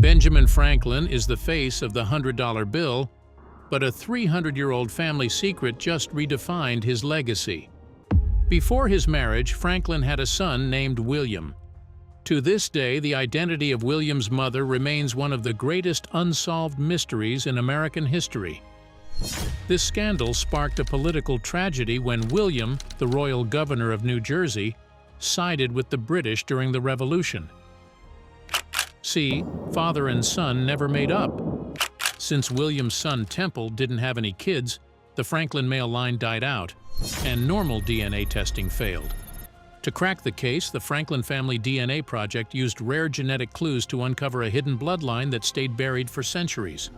Benjamin Franklin is the face of the $100 bill, but a 300-year-old family secret just redefined his legacy. Before his marriage, Franklin had a son named William. To this day, the identity of William's mother remains one of the greatest unsolved mysteries in American history. This scandal sparked a political tragedy when William, the royal governor of New Jersey, sided with the British during the Revolution. See, father and son never made up. Since William's son Temple didn't have any kids, the Franklin male line died out, and normal DNA testing failed. To crack the case, the Franklin family DNA project used rare genetic clues to uncover a hidden bloodline that stayed buried for centuries.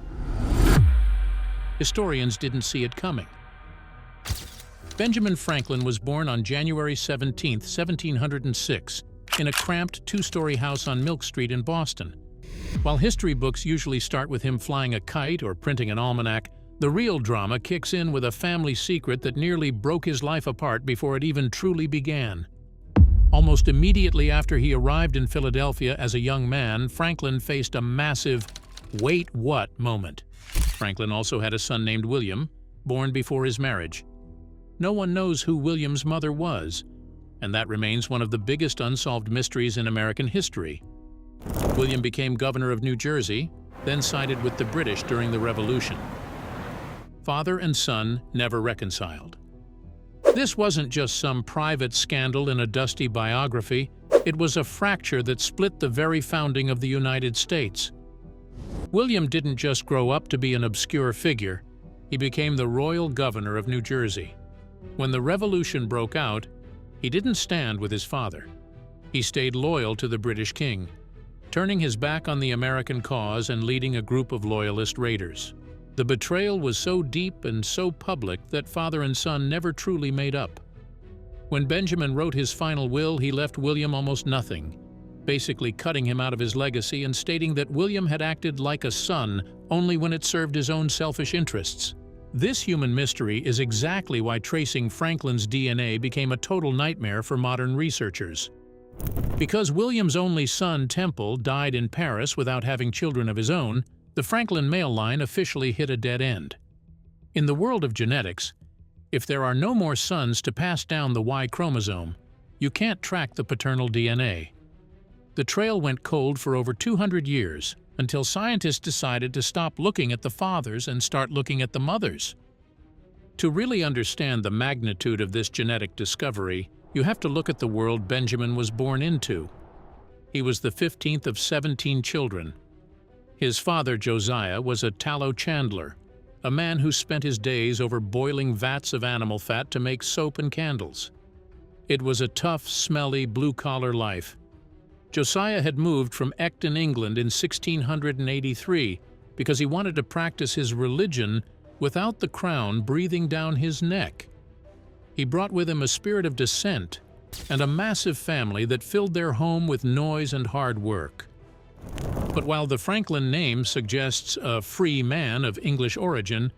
Historians didn't see it coming. Benjamin Franklin was born on January 17, 1706, in a cramped two-story house on Milk Street in Boston. While history books usually start with him flying a kite or printing an almanac, the real drama kicks in with a family secret that nearly broke his life apart before it even truly began. Almost immediately after he arrived in Philadelphia as a young man, Franklin faced a massive "wait, what?" moment. Franklin also had a son named William, born before his marriage. No one knows who William's mother was, and that remains one of the biggest unsolved mysteries in American history. William became governor of New Jersey, then sided with the British during the Revolution. Father and son never reconciled. This wasn't just some private scandal in a dusty biography, it was a fracture that split the very founding of the United States. William didn't just grow up to be an obscure figure, he became the royal governor of New Jersey. When the Revolution broke out, he didn't stand with his father. He stayed loyal to the British king, turning his back on the American cause and leading a group of loyalist raiders. The betrayal was so deep and so public that father and son never truly made up. When Benjamin wrote his final will, he left William almost nothing, basically cutting him out of his legacy and stating that William had acted like a son only when it served his own selfish interests. This human mystery is exactly why tracing Franklin's DNA became a total nightmare for modern researchers. Because William's only son, Temple, died in Paris without having children of his own, the Franklin male line officially hit a dead end. In the world of genetics, if there are no more sons to pass down the Y chromosome, you can't track the paternal DNA. The trail went cold for over 200 years, until scientists decided to stop looking at the fathers and start looking at the mothers. To really understand the magnitude of this genetic discovery, you have to look at the world Benjamin was born into. He was the 15th of 17 children. His father, Josiah, was a tallow chandler, a man who spent his days over boiling vats of animal fat to make soap and candles. It was a tough, smelly, blue-collar life. Josiah had moved from Ecton, England in 1683 because he wanted to practice his religion without the crown breathing down his neck. He brought with him a spirit of dissent and a massive family that filled their home with noise and hard work. But while the Franklin name suggests a free man of English origin,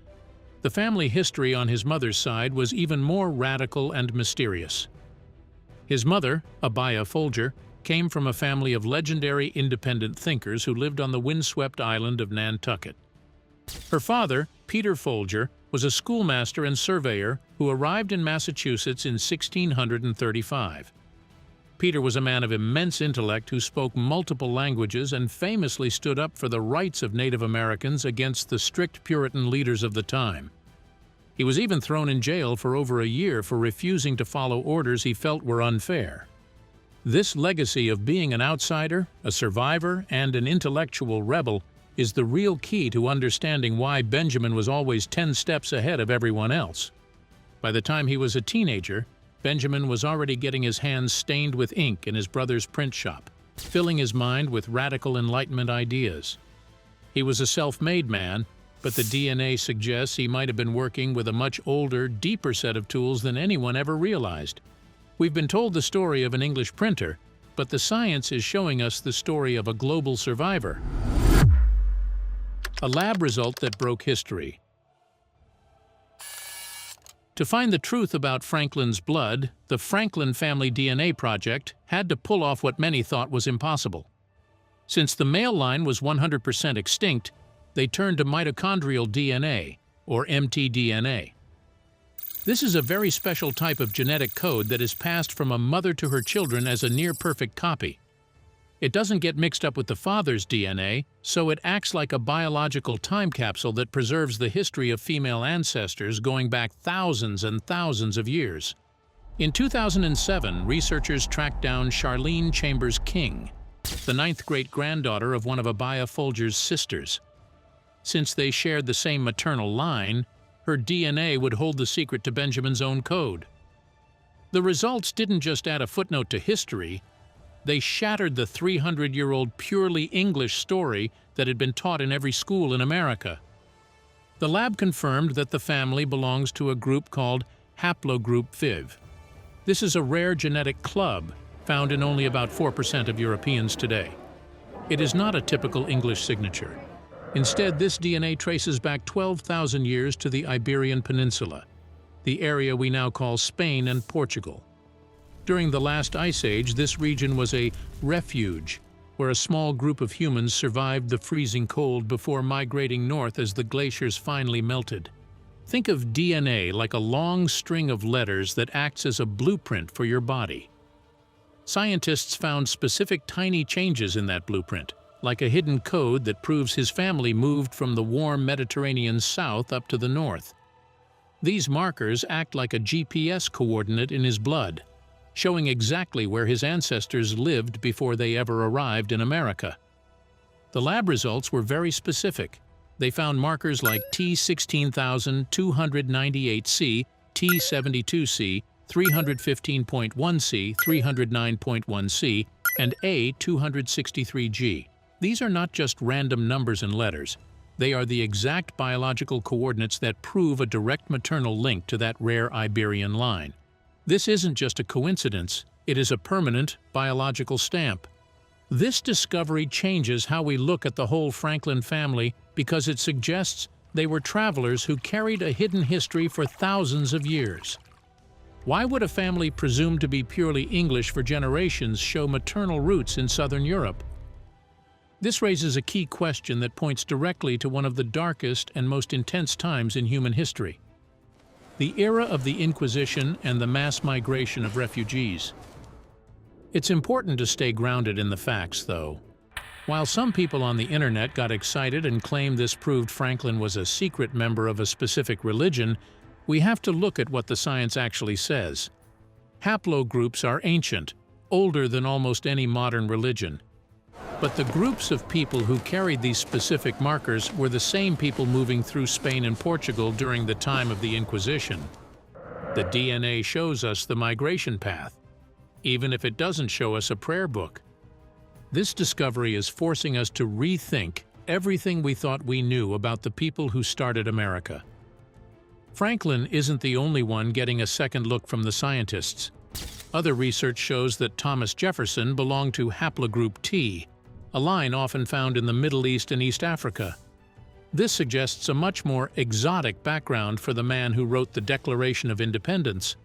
the family history on his mother's side was even more radical and mysterious. His mother, Abiah Folger, came from a family of legendary independent thinkers who lived on the windswept island of Nantucket. Her father, Peter Folger, was a schoolmaster and surveyor who arrived in Massachusetts in 1635. Peter was a man of immense intellect who spoke multiple languages and famously stood up for the rights of Native Americans against the strict Puritan leaders of the time. He was even thrown in jail for over a year for refusing to follow orders he felt were unfair. This legacy of being an outsider, a survivor, and an intellectual rebel is the real key to understanding why Benjamin was always 10 steps ahead of everyone else. By the time he was a teenager, Benjamin was already getting his hands stained with ink in his brother's print shop, filling his mind with radical Enlightenment ideas. He was a self-made man, but the DNA suggests he might have been working with a much older, deeper set of tools than anyone ever realized. We've been told the story of an English printer, but the science is showing us the story of a global survivor. A lab result that broke history. To find the truth about Franklin's blood, the Franklin family DNA project had to pull off what many thought was impossible. Since the male line was 100% extinct, they turned to mitochondrial DNA, or mtDNA. This is a very special type of genetic code that is passed from a mother to her children as a near-perfect copy. It doesn't get mixed up with the father's DNA, so it acts like a biological time capsule that preserves the history of female ancestors going back thousands and thousands of years. In 2007, researchers tracked down Charlene Chambers King, the ninth great-granddaughter of one of Abaya Folger's sisters. Since they shared the same maternal line, her DNA would hold the secret to Benjamin's own code. The results didn't just add a footnote to history, they shattered the 300-year-old purely English story that had been taught in every school in America. The lab confirmed that the family belongs to a group called haplogroup FIV. This is a rare genetic club found in only about 4% of Europeans today. It is not a typical English signature. Instead, this DNA traces back 12,000 years to the Iberian Peninsula, the area we now call Spain and Portugal. During the last ice age, this region was a refuge, where a small group of humans survived the freezing cold before migrating north as the glaciers finally melted. Think of DNA like a long string of letters that acts as a blueprint for your body. Scientists found specific tiny changes in that blueprint, like a hidden code that proves his family moved from the warm Mediterranean south up to the north. These markers act like a GPS coordinate in his blood, showing exactly where his ancestors lived before they ever arrived in America. The lab results were very specific. They found markers like T16298C, T72C, 315.1C, 309.1C, and A263G. These are not just random numbers and letters. They are the exact biological coordinates that prove a direct maternal link to that rare Iberian line. This isn't just a coincidence, it is a permanent biological stamp. This discovery changes how we look at the whole Franklin family because it suggests they were travelers who carried a hidden history for thousands of years. Why would a family presumed to be purely English for generations show maternal roots in Southern Europe? This raises a key question that points directly to one of the darkest and most intense times in human history: the era of the Inquisition and the mass migration of refugees. It's important to stay grounded in the facts, though. While some people on the internet got excited and claimed this proved Franklin was a secret member of a specific religion, we have to look at what the science actually says. Haplogroups are ancient, older than almost any modern religion. But the groups of people who carried these specific markers were the same people moving through Spain and Portugal during the time of the Inquisition. The DNA shows us the migration path, even if it doesn't show us a prayer book. This discovery is forcing us to rethink everything we thought we knew about the people who started America. Franklin isn't the only one getting a second look from the scientists. Other research shows that Thomas Jefferson belonged to haplogroup T, a line often found in the Middle East and East Africa. This suggests a much more exotic background for the man who wrote the Declaration of Independence.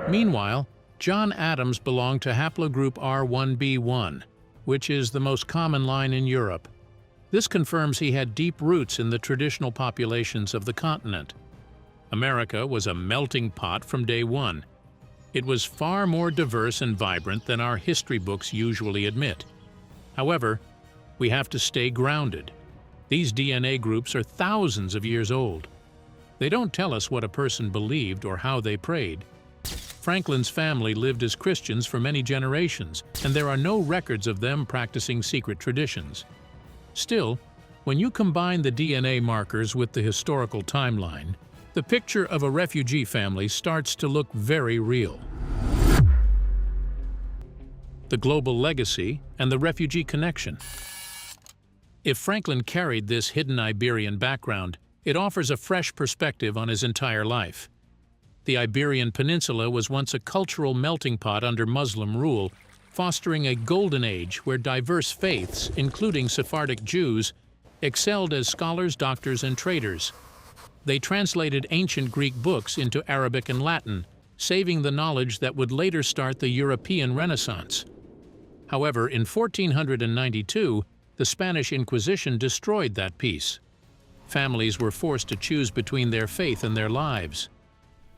Meanwhile, John Adams belonged to haplogroup R1b1, which is the most common line in Europe. This confirms he had deep roots in the traditional populations of the continent. America was a melting pot from day one. It was far more diverse and vibrant than our history books usually admit. However, we have to stay grounded. These DNA groups are thousands of years old. They don't tell us what a person believed or how they prayed. Franklin's family lived as Christians for many generations, and there are no records of them practicing secret traditions. Still, when you combine the DNA markers with the historical timeline, the picture of a refugee family starts to look very real. The global legacy and the refugee connection. If Franklin carried this hidden Iberian background, it offers a fresh perspective on his entire life. The Iberian Peninsula was once a cultural melting pot under Muslim rule, fostering a golden age where diverse faiths, including Sephardic Jews, excelled as scholars, doctors, and traders. They translated ancient Greek books into Arabic and Latin, saving the knowledge that would later start the European Renaissance. However, in 1492, the Spanish Inquisition destroyed that peace. Families were forced to choose between their faith and their lives.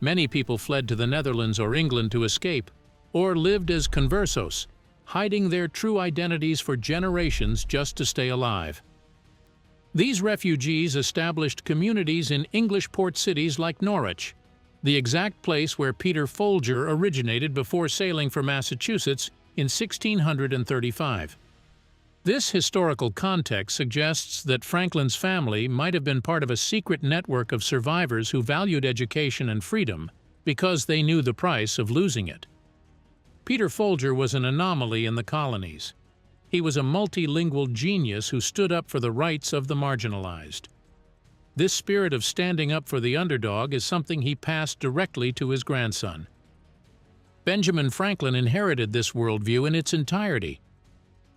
Many people fled to the Netherlands or England to escape, or lived as conversos, hiding their true identities for generations just to stay alive. These refugees established communities in English port cities like Norwich, the exact place where Peter Folger originated before sailing for Massachusetts in 1635. This historical context suggests that Franklin's family might have been part of a secret network of survivors who valued education and freedom because they knew the price of losing it. Peter Folger was an anomaly in the colonies. He was a multilingual genius who stood up for the rights of the marginalized. This spirit of standing up for the underdog is something he passed directly to his grandson. Benjamin Franklin inherited this worldview in its entirety.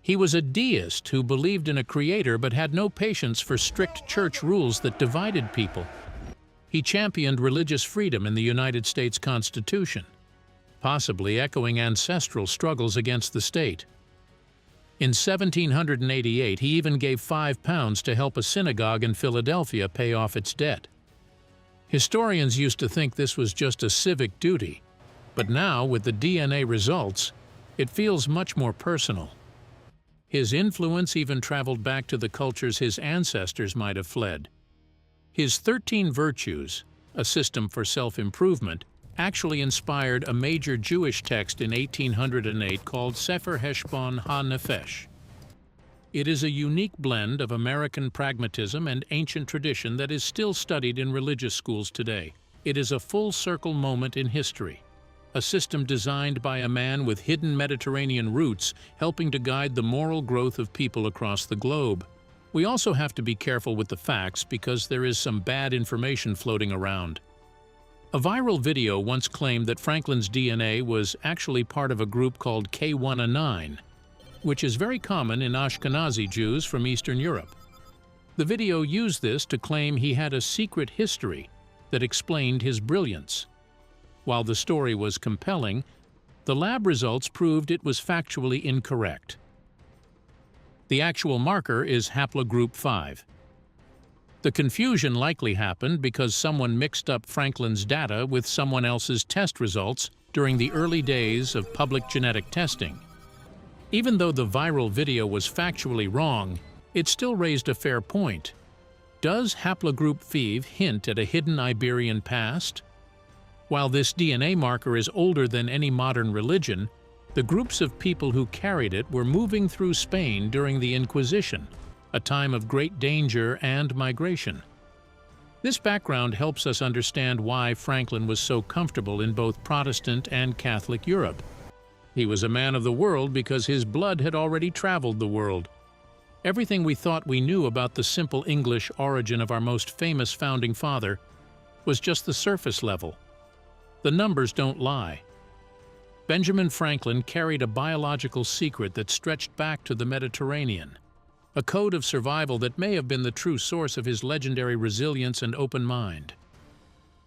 He was a deist who believed in a creator but had no patience for strict church rules that divided people. He championed religious freedom in the United States Constitution, possibly echoing ancestral struggles against the state. In 1788, he even gave £5 to help a synagogue in Philadelphia pay off its debt. Historians used to think this was just a civic duty, but now, with the DNA results, it feels much more personal. His influence even traveled back to the cultures his ancestors might have fled. His 13 virtues, a system for self-improvement, actually inspired a major Jewish text in 1808 called Sefer Heshbon HaNefesh. It is a unique blend of American pragmatism and ancient tradition that is still studied in religious schools today. It is a full-circle moment in history, a system designed by a man with hidden Mediterranean roots helping to guide the moral growth of people across the globe. We also have to be careful with the facts because there is some bad information floating around. A viral video once claimed that Franklin's DNA was actually part of a group called K1A9, which is very common in Ashkenazi Jews from Eastern Europe. The video used this to claim he had a secret history that explained his brilliance. While the story was compelling, the lab results proved it was factually incorrect. The actual marker is haplogroup 5. The confusion likely happened because someone mixed up Franklin's data with someone else's test results during the early days of public genetic testing. Even though the viral video was factually wrong, it still raised a fair point. Does haplogroup 5 hint at a hidden Iberian past? While this DNA marker is older than any modern religion, the groups of people who carried it were moving through Spain during the Inquisition, a time of great danger and migration. This background helps us understand why Franklin was so comfortable in both Protestant and Catholic Europe. He was a man of the world because his blood had already traveled the world. Everything we thought we knew about the simple English origin of our most famous founding father was just the surface level. The numbers don't lie. Benjamin Franklin carried a biological secret that stretched back to the Mediterranean, a code of survival that may have been the true source of his legendary resilience and open mind.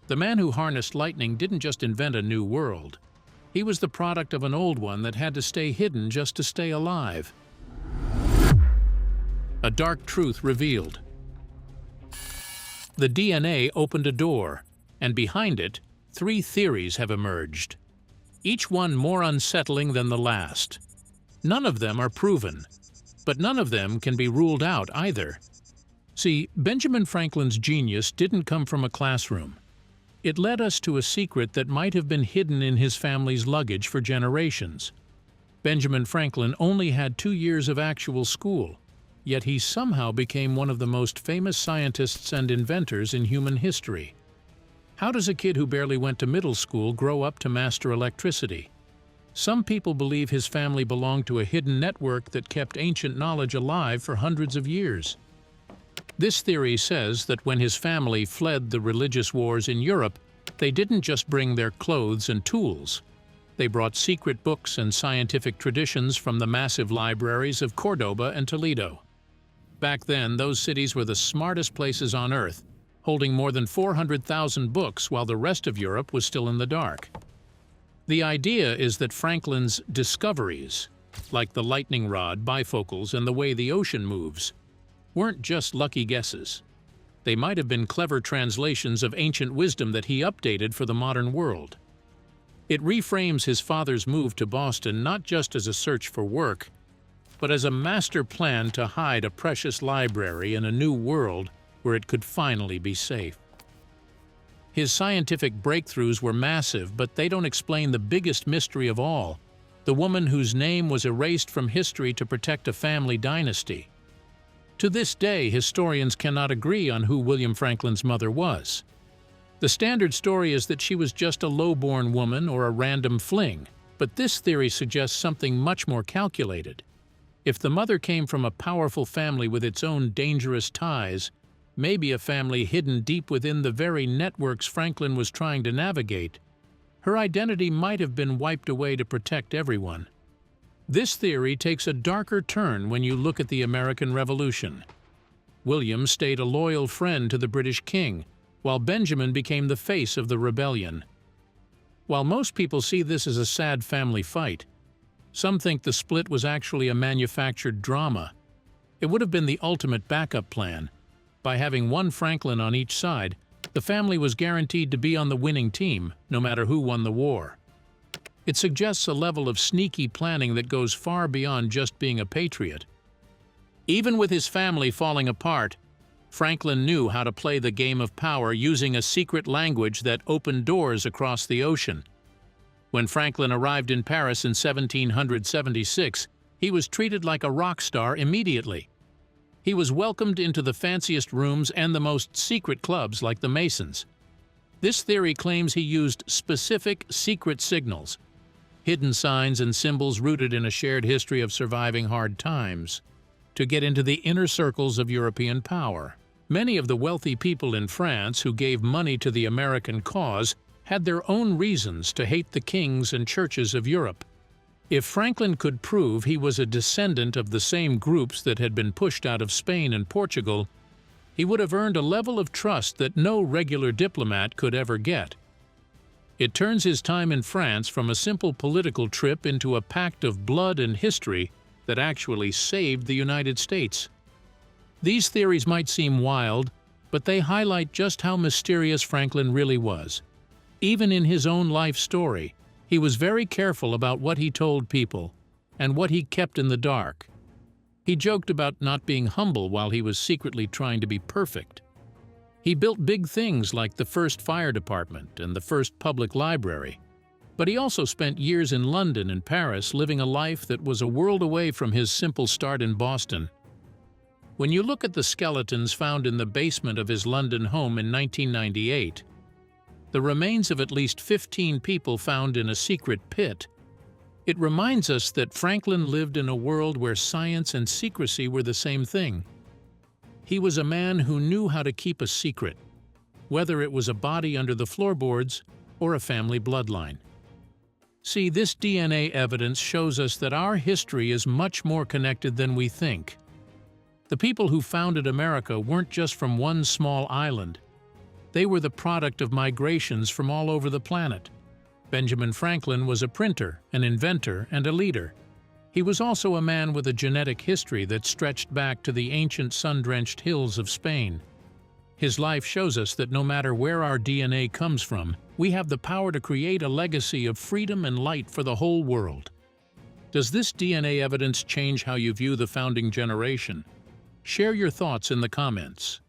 The man who harnessed lightning didn't just invent a new world. He was the product of an old one that had to stay hidden just to stay alive. A dark truth revealed. The DNA opened a door, and behind it, 3 theories have emerged, each one more unsettling than the last. None of them are proven, but none of them can be ruled out either. See, Benjamin Franklin's genius didn't come from a classroom. It led us to a secret that might have been hidden in his family's luggage for generations. Benjamin Franklin only had 2 years of actual school, yet he somehow became one of the most famous scientists and inventors in human history. How does a kid who barely went to middle school grow up to master electricity? Some people believe his family belonged to a hidden network that kept ancient knowledge alive for hundreds of years. This theory says that when his family fled the religious wars in Europe, they didn't just bring their clothes and tools. They brought secret books and scientific traditions from the massive libraries of Cordoba and Toledo. Back then, those cities were the smartest places on Earth, holding more than 400,000 books while the rest of Europe was still in the dark. The idea is that Franklin's discoveries, like the lightning rod, bifocals, and the way the ocean moves, weren't just lucky guesses. They might have been clever translations of ancient wisdom that he updated for the modern world. It reframes his father's move to Boston not just as a search for work, but as a master plan to hide a precious library in a new world where it could finally be safe. His scientific breakthroughs were massive, but they don't explain the biggest mystery of all, the woman whose name was erased from history to protect a family dynasty. To this day, historians cannot agree on who William Franklin's mother was. The standard story is that she was just a low-born woman or a random fling, but this theory suggests something much more calculated. If the mother came from a powerful family with its own dangerous ties, maybe a family hidden deep within the very networks Franklin was trying to navigate, her identity might have been wiped away to protect everyone. This theory takes a darker turn when you look at the American Revolution. William stayed a loyal friend to the British king, while Benjamin became the face of the rebellion. While most people see this as a sad family fight, some think the split was actually a manufactured drama. It would have been the ultimate backup plan. By having one Franklin on each side, the family was guaranteed to be on the winning team, no matter who won the war. It suggests a level of sneaky planning that goes far beyond just being a patriot. Even with his family falling apart, Franklin knew how to play the game of power using a secret language that opened doors across the ocean. When Franklin arrived in Paris in 1776, he was treated like a rock star immediately. He was welcomed into the fanciest rooms and the most secret clubs like the Masons. This theory claims he used specific secret signals, hidden signs and symbols rooted in a shared history of surviving hard times, to get into the inner circles of European power. Many of the wealthy people in France who gave money to the American cause had their own reasons to hate the kings and churches of Europe. If Franklin could prove he was a descendant of the same groups that had been pushed out of Spain and Portugal, he would have earned a level of trust that no regular diplomat could ever get. It turns his time in France from a simple political trip into a pact of blood and history that actually saved the United States. These theories might seem wild, but they highlight just how mysterious Franklin really was. Even in his own life story, he was very careful about what he told people and what he kept in the dark. He joked about not being humble while he was secretly trying to be perfect. He built big things like the first fire department and the first public library. But he also spent years in London and Paris living a life that was a world away from his simple start in Boston. When you look at the skeletons found in the basement of his London home in 1998, the remains of at least 15 people found in a secret pit, it reminds us that Franklin lived in a world where science and secrecy were the same thing. He was a man who knew how to keep a secret, whether it was a body under the floorboards or a family bloodline. See, this DNA evidence shows us that our history is much more connected than we think. The people who founded America weren't just from one small island. They were the product of migrations from all over the planet. Benjamin Franklin was a printer, an inventor, and a leader. He was also a man with a genetic history that stretched back to the ancient sun-drenched hills of Spain. His life shows us that no matter where our DNA comes from, we have the power to create a legacy of freedom and light for the whole world. Does this DNA evidence change how you view the founding generation? Share your thoughts in the comments.